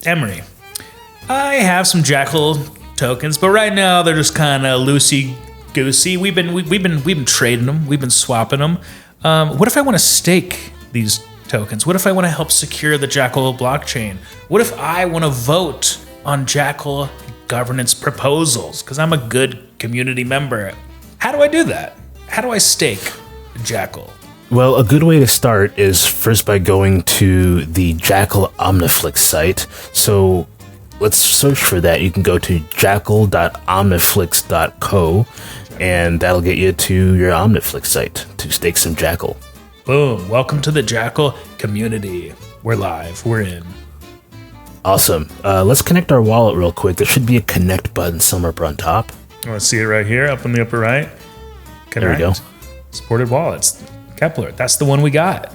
Emery, I have some Jackal tokens, but right now they're just kind of loosey goosey. We've been trading them. We've been swapping them. What if I want to stake these tokens? What if I want to help secure the Jackal blockchain? What if I want to vote on Jackal governance proposals because I'm a good community member? How do I do that? How do I stake Jackal? Well, a good way to start is first by going to the Jackal Omniflix site. So let's search for that. You can go to jackal.omniflix.co, and that'll get you to your Omniflix site to stake some Jackal. Boom. Welcome to the Jackal community. We're live. We're in. Awesome. Let's connect our wallet real quick. There should be a connect button somewhere up on top. I want to see it right here, up in the upper right. Connect. There we go. Supported wallets. Kepler. That's the one we got.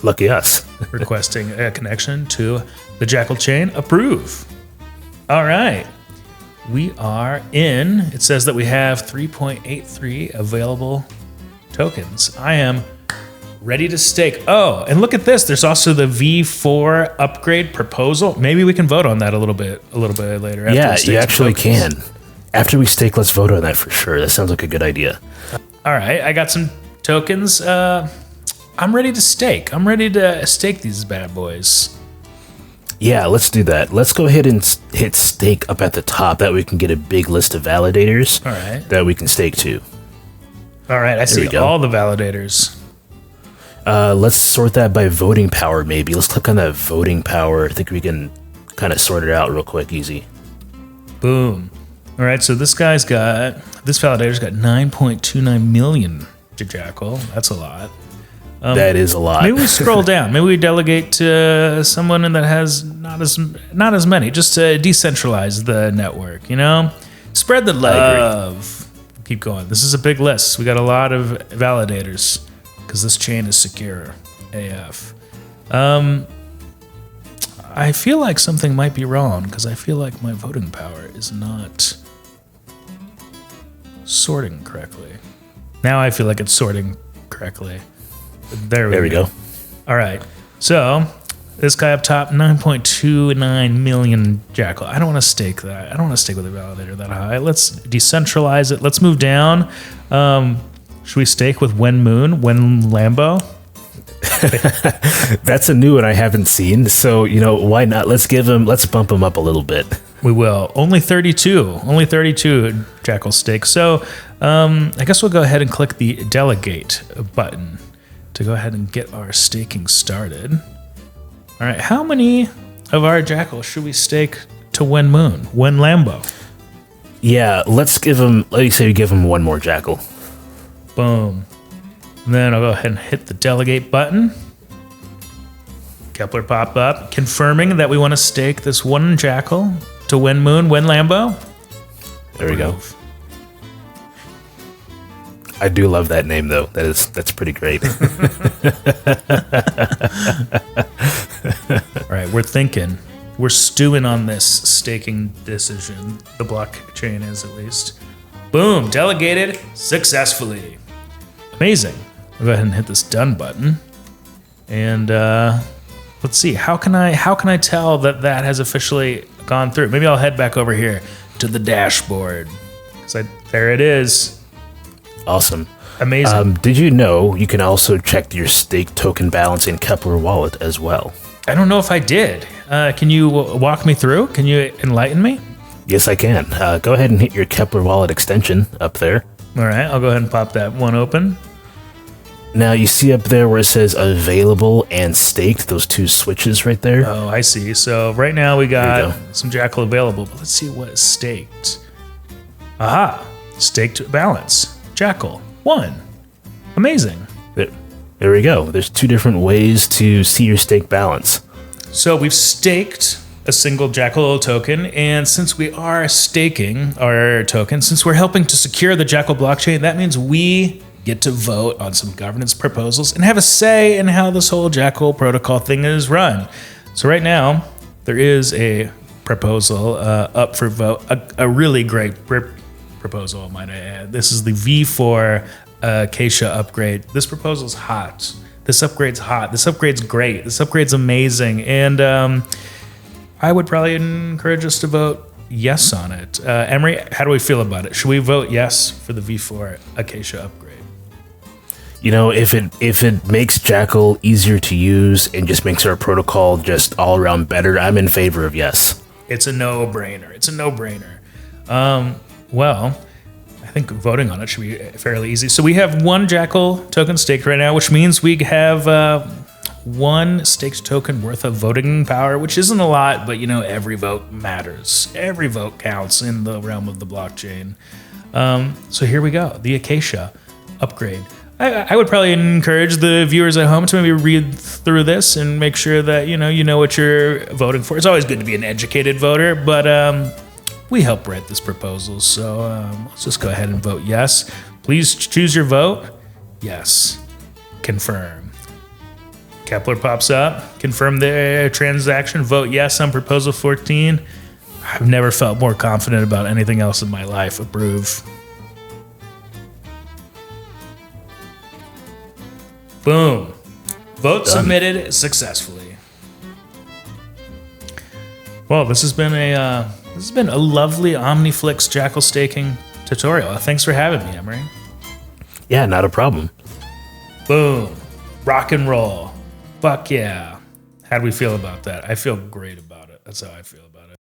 Lucky us. Requesting a connection to the Jackal chain. Approve. All right. We are in. It says that we have 3.83 available tokens. I am ready to stake. Oh, and look at this. There's also the V4 upgrade proposal. Maybe we can vote on that a little bit later. After Yeah, we stake you actually tokens. can. After we stake, let's vote on that for sure. That sounds like a good idea. All right, I got some tokens. I'm ready to stake. I'm ready to stake these bad boys. Yeah, let's do that. Let's go ahead and hit stake up at the top. That way we can get a big list of validators. All right. That we can stake to. All right, I see all the validators. Let's sort that by voting power, maybe. Let's click on that voting power. I think we can kind of sort it out real quick, easy. Boom. All right, so this validator's got 9.29 million to Jackal. That's a lot. That is a lot. Maybe we scroll down. Maybe we delegate to someone that has not as many, just to decentralize the network, you know? Spread the love. Keep going. This is a big list. We got a lot of validators because this chain is secure AF. I feel like something might be wrong because I feel like my voting power is not sorting correctly. Now I feel like it's sorting correctly. There we go. All right. So this guy up top, 9.29 million Jackal. I don't want to stake that. I don't want to stake with a validator that high. Let's decentralize it. Let's move down. Should we stake with Wen Lambo? That's a new one I haven't seen. So, why not? Let's bump him up a little bit. We will. Only 32 Jackal stake. So I guess we'll go ahead and click the delegate button to go ahead and get our staking started. All right, how many of our Jackal should we stake to Wen Lambo? Yeah, let me say we give him one more Jackal. Boom. And then I'll go ahead and hit the delegate button. Kepler pop up, confirming that we want to stake this one Jackal to Wen Lambo. There we go. I do love that name, though. That's pretty great. All right, we're thinking. We're stewing on this staking decision. The blockchain is, at least. Boom, delegated successfully. Amazing. I'll go ahead and hit this done button. And let's see, how can I tell that has officially gone through? Maybe I'll head back over here to the dashboard. There it is. Awesome. Amazing. Did you know you can also check your stake token balance in Kepler Wallet as well? I don't know if I did. Can you walk me through? Can you enlighten me? Yes, I can. Go ahead and hit your Kepler Wallet extension up there. All right, I'll go ahead and pop that one open. Now, you see up there where it says available and staked, those two switches right there? Oh, I see. So right now we got some Jackal available, but let's see what is staked. Aha, staked balance. Jackal, 1. Amazing. There we go. There's two different ways to see your stake balance. So we've staked a single Jackal token, and since we are staking our token, since we're helping to secure the Jackal blockchain, that means we get to vote on some governance proposals and have a say in how this whole Jackal protocol thing is run. So right now, there is a proposal up for vote, a really great proposal, might I add. This is the V4 Acacia upgrade. This proposal's hot. This upgrade's hot. This upgrade's great. This upgrade's amazing. And I would probably encourage us to vote yes on it. Emery, how do we feel about it? Should we vote yes for the V4 Acacia upgrade? You know, if it makes Jackal easier to use and just makes our protocol just all around better, I'm in favor of yes. It's a no-brainer. Well, I think voting on it should be fairly easy. So we have one Jackal token staked right now, which means we have one staked token worth of voting power, which isn't a lot, but every vote matters. Every vote counts in the realm of the blockchain. So here we go, the Acacia upgrade. I would probably encourage the viewers at home to maybe read through this and make sure that you know what you're voting for. It's always good to be an educated voter, but we help write this proposal, so let's just go ahead and vote yes. Please choose your vote. Yes. Confirm. Kepler pops up. Confirm the transaction. Vote yes on proposal 14. I've never felt more confident about anything else in my life. Approve. Boom. Vote submitted successfully. Well, this has been a lovely Omniflix Jackal staking tutorial. Thanks for having me, Emery. Yeah, not a problem. Boom. Rock and roll. Fuck yeah. How do we feel about that? I feel great about it. That's how I feel about it.